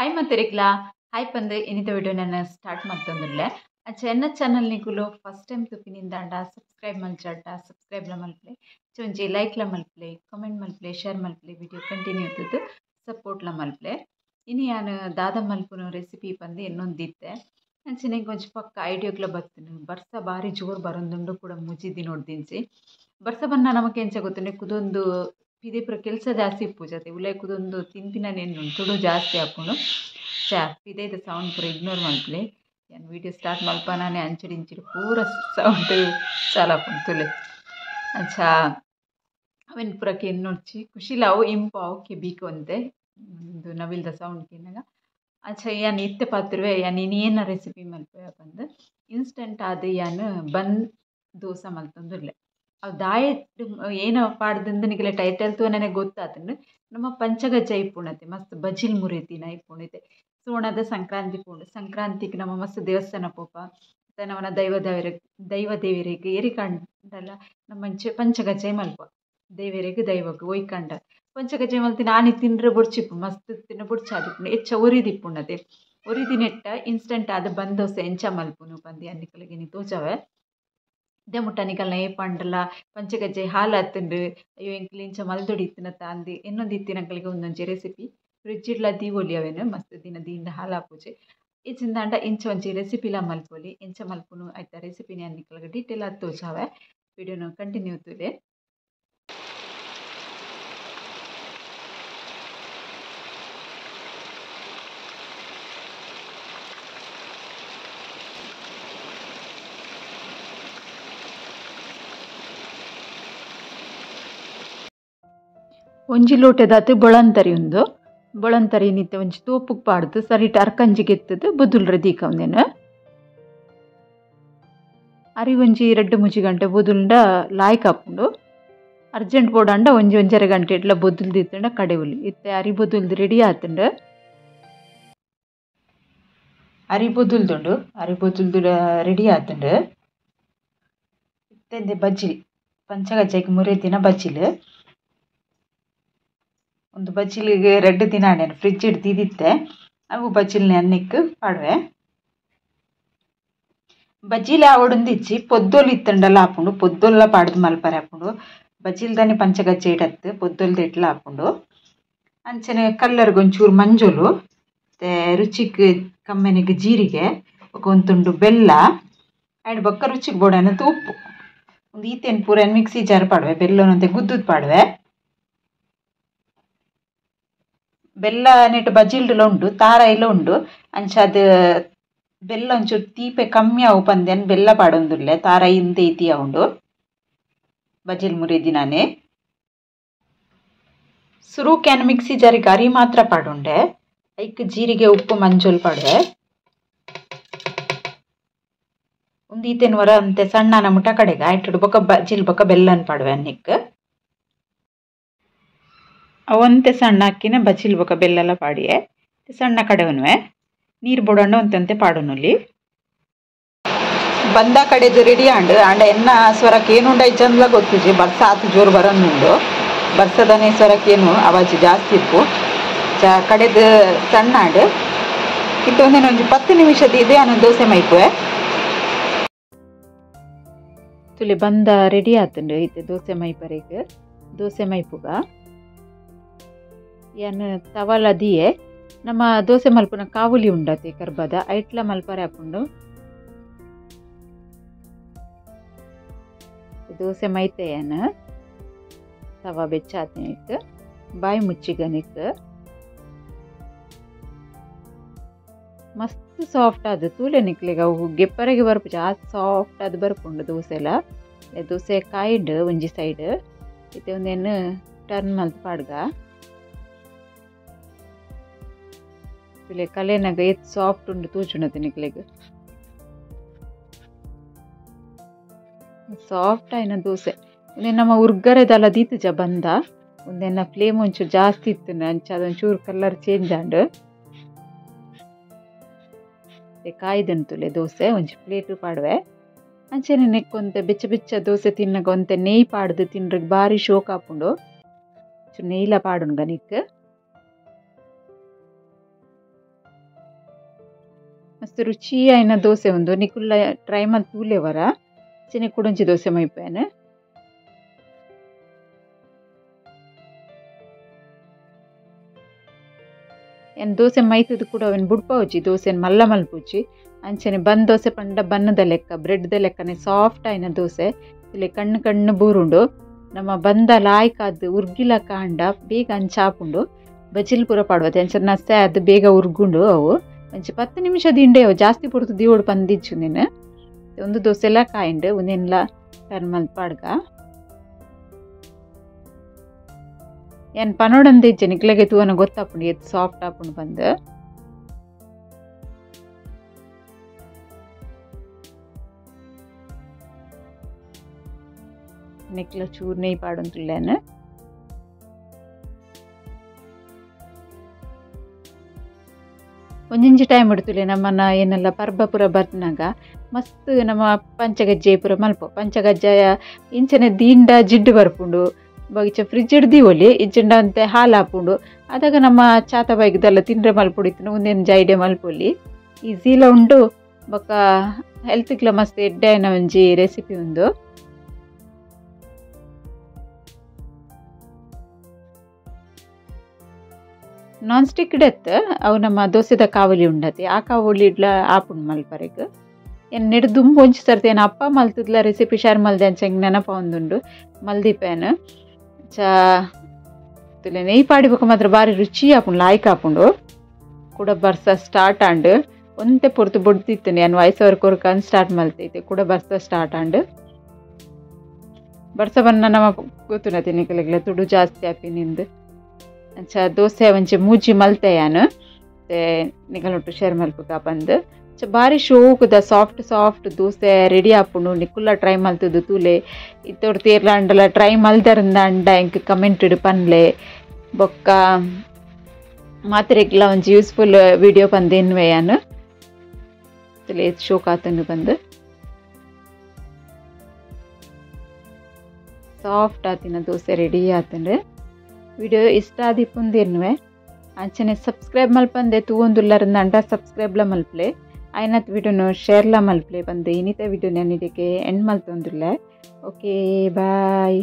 Hi ಮತ್ತೆರಿಕ್ಲಾ hi ಪಂದು ಇನ್ನಿತ ವಿಡಿಯೋ ನಾನು ಸ್ಟಾರ್ಟ್ ಮಾಡ್ತಂದುಲ್ಲೆ ಚೆನ್ನ ಚಾನಲ್ ನಿಗುಲು ಫಸ್ಟ್ ಟೈಮ್ ತುಪ್ಪಿನಿಂದಾಂಡ ಸಬ್ಸ್ಕ್ರೈಬ್ ಮಲ್ಚಾಟ ಸಬ್ಸ್ಕ್ರೈಬ್ಲ ಮಲ್ಪಲೆ ಚೊಂಜಿ ಲೈಕ್ಲ ಮಲ್ಪಲೆ ಕಮೆಂಟ್ ಮಲ್ಪಲೆ ಶೇರ್ ಮಲ್ಪಲೆ ವಿಡಿಯೋ ಕಂಟಿನ್ಯೂ ಇದ್ದದ್ದು ಸಪೋರ್ಟ್ಲ ಮಲ್ಪಲೆ ಇನ್ನು ನಾನು ದಾದ ಮಲ್ಪುನ ರೆಸಿಪಿ ಪಂದು ಇನ್ನೊಂದಿತ್ತೆ ಅಂಚನೆ ಕೊಂಚ ಪಕ್ಕ ಐಡಿಯೋಗ್ಲ ಬರ್ತನು ಬರ್ಸ ಬಾರಿ ಜೋರು ಬರೋದುಂಡು ಕೂಡ ಮುಜಿದಿ ನೋಡ್ದಿಂಚಿ ಬರ್ಸ ಬನ್ನ ನಮಗೆ ಎಂಚ ಗೊತ್ತುಂಡೆ ಕುದೊಂದು ಪಿದೆಪುರ ಕೆಲಸ ಜಾಸ್ತಿ ಇಪ್ಪುಜತೆ ಉಲೈ ಕುದೊಂದು ತಿಂಪಿನ ನೆನ್ನು ತುಡು ಜಾಸ್ತಿ ಹಾಕೊಂಡು ಪಿದೆದ ಸೌಂಡ್ ಪೂರ ಇಗ್ನೋರ್ ಮಲ್ಪಲೆ ಏನು ವೀಡಿಯೋ ಸ್ಟಾರ್ಟ್ ಮಲ್ಪನಾನೆ ಅಂಚಡಿ ಇಂಚಡಿ ಪೂರ ಸೌಂಡ್ ಚಾಲಾಪುಂಡು ತುಲೆ ಅಂಚ ಅವೆನ್ ಪೂರಕ್ಕೆ ಎನ್ನೊಡ್ಚಿ ಖುಷಿಲ ಅವು ಇಂಪು ಅವಕ್ಕೆ ಬೀಕು ಅಂತೆ ಒಂದು ನವಿಲ್ದ ಸೌಂಡ್ ಕೇನಾಗ ಅಂಚ ಯಾನು ಇತ್ತೆ ಪಾತ್ರುವೆ ಯಾನು ಇನ್ನೇನು ರೆಸಿಪಿ ಮಲ್ಪೆ ಬಂದು ಇನ್ಸ್ಟೆಂಟ್ ಆದ ಯಾನು ಬನ್ ದೋಸೆ ಮಲ್ತಂದುರ್ಲೆ ಅವು ದಾಯಟ್ ಏನೋ ಪಾಡ್ದಿಂದ ನಿಗಲೆ ಟೈಟಲ್ ತೂ ನನಗೆ ಗೊತ್ತಾತಂಡು ನಮ್ಮ ಪಂಚಗಜ್ಜ ಇಪ್ಪುಣತೆ ಮಸ್ತ್ ಬಜಿಲ್ ಮುರಿತಿನ ಇಪ್ಪುಣಿತೆ ಸೋಣದ ಸಂಕ್ರಾಂತಿ ಪೂಂಡು ಸಂಕ್ರಾಂತಿಗೆ ನಮ್ಮ ಮಸ್ತ್ ದೇವಸ್ಥಾನ ಪೋಪ ನಮ್ಮನ ದೈವ ದೇವರಿಗೆ ಏರಿಕಂಡಲ್ಲ ನಮ್ಮ ಪಂಚಗಜ್ಜೆ ಮಲ್ಪ ದೇವರಿಗೆ ದೈವಕ್ಕೆ ಒಯ್ಕಂಡ ಪಂಚಗಜ್ಜೆ ಮಲ್ತಿ ನಾನು ತಿಂದ್ರೆ ಬುಡ್ಚಿಪ್ಪು ಮಸ್ತ್ ತಿನ್ನ ಬುಡ್ಚಾದಿಪ್ಪುಂಡು ಹೆಚ್ಚ ಒರಿದಿಪ್ಪುಣ್ಣತೆ ಒರಿದಿ ನೆಟ್ಟ ಇನ್ಸ್ಟೆಂಟ್ ಆದ ಬಂದೋಸೆ ಎಂಚ ಮಲ್ಪುನು ಪಂದಿ ಅನ್ನಿಕಲಿಗೆ ನೀ ತೋಜವೆ ಇದೇ ಮುಟ್ಟನಿಕಲ್ನ ಏಪಂಡಲ್ಲ ಪಂಚಗಜ್ಜೆ ಹಾಲು ಹತ್ತಂಡು ಅಯ್ಯೋ ಎಂಕ್ಲಿ ಇಂಚ ಮಲ್ದೊಡಿ ಇತ್ತಿನ ತಾಂದಿ ಇನ್ನೊಂದು ಇತ್ತಿನಕಲಿಗೆ ಒಂದೊಂಜಿ ರೆಸಿಪಿ ಫ್ರಿಜ್ ಇಡ್ಲ ದೀವೊಲಿ ಅವೇನು ಮಸ್ತ್ ದಿನ ದೀಂಡ ಹಾಲು ಹಾಪುಜೆ ಇಚ್ಚಿಂದಾಂಡ ಇಂಚ ಒಂಜಿ ರೆಸಿಪಿಲ ಮಲ್ಪೊಲಿ ಎಂಚ ಮಲ್ಪುನು ಆಯ್ತಾ ರೆಸಿಪಿನಿ ಅನ್ನಿಕಲ್ಗೆ ಡೀಟೇಲ್ ಆಗಿ ತೋಜಾವೆ ವಿಡಿಯೋನು ಕಂಟಿನ್ಯೂ ತುಲೆ ಒಂಜಿ ಲೋಟದಾತು ಬೊಳಂತರಿ ಉಂದು ಬೊಳಂತರಿ ನಿತ್ತೆ ಒಂಜಿ ತೋಪುಗ್ ಪಾಡ್ದು ಸರಿಟ್ ಅರ್ಕಂಜಿಗೆ ಎತ್ತದು ಬುದುಲ್ರ ದೀಕ ಒಂದೇನು ಅರಿ ಒಂಜಿ 2-3 ಗಂಟೆ ಬುದುಲ್ಡ ಲಾಯ್ಕ್ ಹಾಪುಂಡು ಅರ್ಜೆಂಟ್ ಬೋಡಾಂಡ ಒಂಜರೆ ಗಂಟೆ ಇಟ್ಲ ಬೊದುಲ್ ದಿತ್ತಂಡ ಕಡೆವುಲಿ ಇತ್ತೆ ಅರಿ ಬೊದುಲ್ದು ರೆಡಿ ಆತಂಡು ಅರಿ ಬೊದುಲ್ದು ರೆಡಿ ಆತಂಡು ಇತ್ತೆ ಬಜ್ಜಿಲ್ ಪಂಚಗಜ್ಜೆಗೆ ಮುರಿದಿನ ಬಜ್ಜಿಲ್ ಒಂದು ಬಜ್ಜಿಲಿಗೆ 2 ದಿನ ಆಡೇನು ಫ್ರಿಜ್ ಹಿಡ್ದಿದ್ದಿತ್ತೆ ಅವು ಬಜ್ಜಿಲ್ನ ಅನ್ನಕ್ಕೆ ಪಾಡುವೆ ಬಜ್ಜಿಲಿ ಆವಡೊಂದಿಚ್ಚಿ ಪೊದ್ದೊಲು ಇತ್ತಂಡಲ್ಲ ಹಾಪುಂಡು ಪೊದ್ದೊಲ್ಲ ಪಾಡ್ದು ಮಲ್ಪರೆ ಹಾಪುಂಡು ಬಜ್ಜಿಲ್ದಾನೆ ಪಂಚಗಜ್ಜೆ ಇಡತ್ತು ಪೊದ್ದೊಲ್ದು ಇಟ್ಲ ಹಾಪುಂಡು ಅಂಚನೆ ಕಲ್ಲರ್ಗೆ ಒಂಚೂರು ಮಂಜೋಲು ಮತ್ತು ರುಚಿಗೆ ಕಮ್ಮೆನಿಗೆ ಜೀರಿಗೆ ಒಂತುಂಡು ಬೆಲ್ಲ ಆಯ್ಡು ಬೊಕ್ಕ ರುಚಿಗೆ ಬೋಡನಂತ ಉಪ್ಪು ಒಂದು ಈತೇನು ಪೂರ ಮಿಕ್ಸಿ ಜಾರ್ ಪಾಡುವೆ ಬೆಲ್ಲನಂತೆ ಗುದ್ದುದು ಪಾಡುವೆ ಬೆಲ್ಲ ನೆಟ್ಟು ಬಜ್ಜಿಲ್ಡುಲ ಉಂಡು ತಾರ ಎಲ್ಲ ಉಂಡು ಅಂಚ ಅದು ಬೆಲ್ಲ ಒಂಚೂರು ತೀಪೆ ಕಮ್ಮಿ ಅವು ಪಂದೆನ್ ಬೆಲ್ಲ ಪಾಡೊಂದುಲ್ಲೆ ತಾರ ಇಂದೆ ಇತಿಯ ಉಂಡು ಬಜ್ಜಿಲ್ ಮುರಿದಿನಾನೆ ಸುರು ಕ್ಯಾನ್ ಮಿಕ್ಸಿ ಜಾರಿಗೆ ಅರಿ ಮಾತ್ರ ಪಾಡುಂಡೆ ಐಕ್ ಜೀರಿಗೆ ಉಪ್ಪು ಮಂಜೋಲ್ ಪಾಡುವೆ ಒಂದು ಈತೇನು ವರ ಅಂತೆ ಸಣ್ಣನ ಮುಟ ಕಡೆಗೆ ಆಯ್ತು ಬೊಕ್ಕ ಬಜ್ಜಿಲ್ ಬೊಕ್ಕ ಬೆಲ್ಲನ್ ಪಾಡುವೆ ಅನ್ನಿಕ್ ಅವಂತೆ ಸಣ್ಣ ಹಾಕಿನ ಬಜ್ಜಿಲ್ ಬೊಕ್ಕ ಬೆಲ್ಲೆಲ್ಲ ಪಾಡಿಯೆ ಸಣ್ಣ ಕಡೆವನ್ವೆ ನೀರು ಬೋಡಣ್ಣ ಒಂತಂತೆ ಪಾಡೋನಲ್ಲಿ ಬಂದ ಕಡೆದು ರೆಡಿ ಆಂಡು ಆಂಡ ಎನ್ನ ಸ್ವರಕ್ಕೆ ಏನುಂಡ ಇಚ್ಚಂದ್ಲ ಗೊತ್ತುಜಿ ಬರ್ಸ ಆತು ಜೋರು ಬರೋನುಂಡು ಬರ್ಸದನೆ ಸ್ವರಕ್ಕೇನು ಆವಾಜು ಜಾಸ್ತಿ ಇಪ್ಪು ಕಡೆದು ಸಣ್ಣ ಆಂಡು ಇಟ್ಟೊಂದೇನು ಒಂದು 10 ನಿಮಿಷದ ಇದೆ ಅನ್ನೋ ದೋಸೆ ಮೈಪುವೆ ತುಲೆ ಬಂದ ರೆಡಿ ಆತಂಡು ಐತೆ ದೋಸೆ ಮೈಪರೆಗೆ ದೋಸೆ ಮೈಪುಗ ಏನು ತವಲ ದಿಯೆ ನಮ್ಮ ದೋಸೆ ಮಲ್ಪುನ ಕಾವುಲಿ ಉಂಡತೆ ಕರ್ಬದ ಐಟ್ಲ ಮಲ್ಪರೆ ಹಾಕೊಂಡು ದೋಸೆ ಮೈತೆ ಏನು ತವ ಬೆಚ್ಚಾತನಿಕ್ ಬಾಯಿ ಮುಚ್ಚಿಗನಿಕ್ ಮಸ್ತ್ ಸಾಫ್ಟ್ ಆದ ತೂಲೆ ನಿಕ್ಲಿಗೆ ಅವು ಗೆಪ್ಪರೆಗೆ ಬರ್ಪು ಜಾಸ್ತಿ ಸಾಫ್ಟ್ ಆದ ಬರ್ಪುಂಡು ದೋಸೆ ಎಲ್ಲ ದೋಸೆ ಕಾಯ್ಡು ಒಂಜಿ ಸೈಡ್ ಇದು ಒಂದೇನು ಟರ್ನ್ ಮಲ್ತ್ ಪಾಡ್ಗ ತುಲೆ ಕಲೆನಾಗ ಎತ್ ಸಾಫ್ಟ್ ಉಂಡು ತೂಚುಣತೆ ನಿಕ್ಲೆಗ್ ಸಾಫ್ಟ್ ಆಯ್ನ ದೋಸೆ ಒಂದೇ ನಮ್ಮ ಉರ್ಗರೆದಲ್ಲ ದೀತುಜ ಬಂದ ಒಂದೇನ ಫ್ಲೇಮ್ ಒಂಚೂರು ಜಾಸ್ತಿ ಇತ್ತು ಅಂಚ ಅದೊಂಚೂರು ಕಲರ್ ಚೇಂಜ್ ಆಂಡು ಕಾಯ್ದನ್ ತುಲೆ ದೋಸೆ ಒಂಚು ಪ್ಲೇಟು ಪಾಡುವೆ ಅಂಚೆನೆ ನೆಕ್ಕೊಂತೆ ಬೆಚ್ಚ ದೋಸೆ ತಿನ್ನಗ ಒಂತೆ ನೆಯ್ ಪಾಡ್ದು ತಿನ್ರಿಗೆ ಭಾರಿ ಶೋಕ್ ಹಾಪುಂಡು ನೆಯ್ಲ ಪಾಡುಂಡ ನಿಕ್ ಮಸ್ತ್ ರುಚಿ ಆಯ್ನ ದೋಸೆ ಒಂದು ನಿಕುಲ್ಲ ಟ್ರೈ ಮಾಡಿ ತೂಲೆವರ ಚಿನ್ನ ಕುಡಂಚಿ ದೋಸೆ ಮೈಪೇನೆ ಏನು ದೋಸೆ ಮೈತದು ಕೂಡ ಅವನು ಬುಡ್ಪವುಜಿ ದೋಸೆ ಮಲ್ಲ ಮಲ್ಪುಜಿ ಅಂಚನೆ ಬಂದ್ ದೋಸೆ ಪಂಡ ಬನ್ನದ ಲೆಕ್ಕ ಬ್ರೆಡ್ದ ಲೆಕ್ಕನೆ ಸಾಫ್ಟ್ ಆಯ್ನ ದೋಸೆ ಇಲ್ಲಿ ಕಣ್ಣು ಕಣ್ಣು ಬೂರುಂಡು ನಮ್ಮ ಬಂದ ಲಾಯ್ಕಾದ್ದು ಉರ್ಗಿಲ ಕಾಂಡ ಬೇಗ ಅಂಚಾಪುಂಡು ಬಜಿಲ್ ಪೂರ ಪಾಡ್ವತ್ತೆ ಅಂಚ ನಸೆ ಅದು ಬೇಗ ಉರ್ಗುಂಡು ಅವು ಅಂಚೆ 10 ನಿಮಿಷದ ಹಿಂಡೆ ಅವು ಜಾಸ್ತಿ ಪುರ್ತು ದೀವೋಡು ಪಂದಿಚ್ಚು ನೀನು ಒಂದು ದೋಸೆ ಎಲ್ಲ ಕಾಯಿಂಡು ಒಂದೆಲ್ಲ ಟರ್ನ್ ಮಲ್ಪಾಡ್ಗ ಏನು ಪನೋಡಂದು ಇಜ್ಜೆ ನಿಕ್ಲೆಗೆ ತೂವನ ಗೊತ್ತಾಪುಂಡು ಎದ್ದು ಸಾಫ್ಟ್ ಆಪುಂಡು ಬಂದು ನಿಕ್ಲ ಚೂರು ನೆಯ್ ಪಾಡೊಂದುಲ್ಲೇನು ಒಂಜಿಂಜಿ ಟೈಮ್ ಇಡ್ತುಲೆ ನಮ್ಮನ್ನ ಏನೆಲ್ಲ ಪರ್ಬ ಪುರ ಬರ್ನಾಗ ಮಸ್ತ್ ನಮ್ಮ ಪಂಚಗಜ್ಜೆ ಪುರ ಮಲ್ಪ ಪಂಚಗಜ್ಜಾಯ ಇಂಚನೆ ದೀಂಡ ಜಿಡ್ಡು ಬರ್ಪುಂಡು ಬಗೀಚ ಫ್ರಿಜ್ ಹಿಡ್ದಿ ಒಲಿ ಇಜ್ಜಂಡ ಅಂತೆ ಹಾಲು ಹಾಪುಂಡು ಅದಾಗ ನಮ್ಮ ಚಾತ ಬೈಗ್ದೆಲ್ಲ ತಿಂಡ್ರೆ ಮಲ್ಪುಡಿತ್ತು ಒಂದೇನು ಜೈಡೆ ಮಲ್ಪೊಲಿ ಈಸಿಲ ಉಂಡು ಬೊಕ್ಕ ಹೆಲ್ತ್ಗ್ಲ ಮಸ್ತ್ ಎಡ್ಡೆ ಆಯ್ನ ಒಂಜಿ ರೆಸಿಪಿ ಉಂದು ನಾನ್ ಸ್ಟಿಕ್ ಡೆತ್ ಅವು ನಮ್ಮ ದೋಸೆದ ಕಾವಲಿ ಉಂಡತಿ ಆ ಕಾವಲಿ ಇಡ್ಲ ಆಪುಂಡು ಮಲ್ಪರೆಗ್ ಏನು ನೆಡು ದುಂಬು ಒಂಚಿ ಸರ್ತಿ ಏನು ಅಪ್ಪ ಮಲ್ತದ್ಲ ರೆಸಿಪಿ ಶೇರ್ ಮಲ್ದೆ ಅಂಚ ಹೆಂಗೆ ನೆನಪ ಒಂದುಂಡು ಮಲ್ದಿಪೇನು ಚಾ ತುಲೆ ನೆಯ್ ಪಾಡಿಬೇಕು ಮಾತ್ರ ಭಾರಿ ರುಚಿ ಆಪುಂಡು ಲಾಯ್ಕ್ ಆಪುಂಡು ಕೂಡ ಬರ್ಸ ಸ್ಟಾರ್ಟ್ ಆಂಡು ಒಂತೆ ಪೊರ್ತು ಬೊಡ್ತಿತ್ತು ನಾನು ವಯಸ್ಸವ್ರ ಕೊರ್ಕಂದು ಸ್ಟಾರ್ಟ್ ಮಲ್ತೈತೆ ಕೂಡ ಬರ್ಸ ಸ್ಟಾರ್ಟ್ ಆಂಡು ಬರ್ಸ ಬನ್ನ ನಮ್ಮ ಗೊತ್ತುನತಿ ನಿಕಲೆಗ್ಲ ತುಡು ಜಾಸ್ತಿ ಆಪಿ ನಿಂದು ಅಂಚ ದೋಸೆ ಒಂಚೆ ಮೂಜಿ ಮಲ್ತೆಯಾನು ನಿಕಲೊಟ್ಟು ಶೇರ್ ಮಲ್ಪುಗ ಬಂದು ಭಾರಿ ಶೋಕುದ ಸಾಫ್ಟ್ ದೋಸೆ ರೆಡಿ ಆಪುಂಡು ನಿಕ್ಕುಲ್ಲ ಟ್ರೈ ಮಲ್ತದು ತೂಲೆ ಇತ್ತೋಡು ತೀರ್ಲ ಅಂಡಲ ಟ್ರೈ ಮಲ್ದರಿಂದ ಅಂಡ ಎಂಕ್ ಕಮೆಂಟ್ ಇಡು ಪನ್ಲೆ ಬೊಕ್ಕ ಮಾತ್ರೆಗ್ಲ ಒಂಜಿ ಯೂಸ್ಫುಲ್ ವಿಡಿಯೋ ಪಂದೇನ್ವೆಯಾನು ತುಲೆ ಶೋಕ್ ಆತನು ಬಂದು ಸಾಫ್ಟ್ ಆತಿನ ದೋಸೆ ರೆಡಿ ಆತಂದ್ರೆ ವಿಡಿಯೋ ಇಷ್ಟ ಆದಿಪ್ಪುಂದೇನ್ವೆ ಅಂಚನೆ ಸಬ್ಸ್ಕ್ರೈಬ್ ಮಲ್ಪಂದೆ ತೂವೊಂದುಲ್ಲರಿಂದ ಅಂಡ ಸಬ್ಸ್ಕ್ರೈಬ್ಲ ಮಲ್ಪ್ಲೆ ಆಯ್ನತ್ ವಿಡಿಯೋನು ಶೇರ್ಲ ಮಲ್ಪ್ಲೆ ಬಂದೆ ಇನ್ನಿತ ವಿಡಿಯೋ ನಾನು ಇದಕ್ಕೆ ಎಂಡ್ ಮಲ್ತೊಂದುಲ್ಲೆ ಓಕೆ ಬಾಯ್.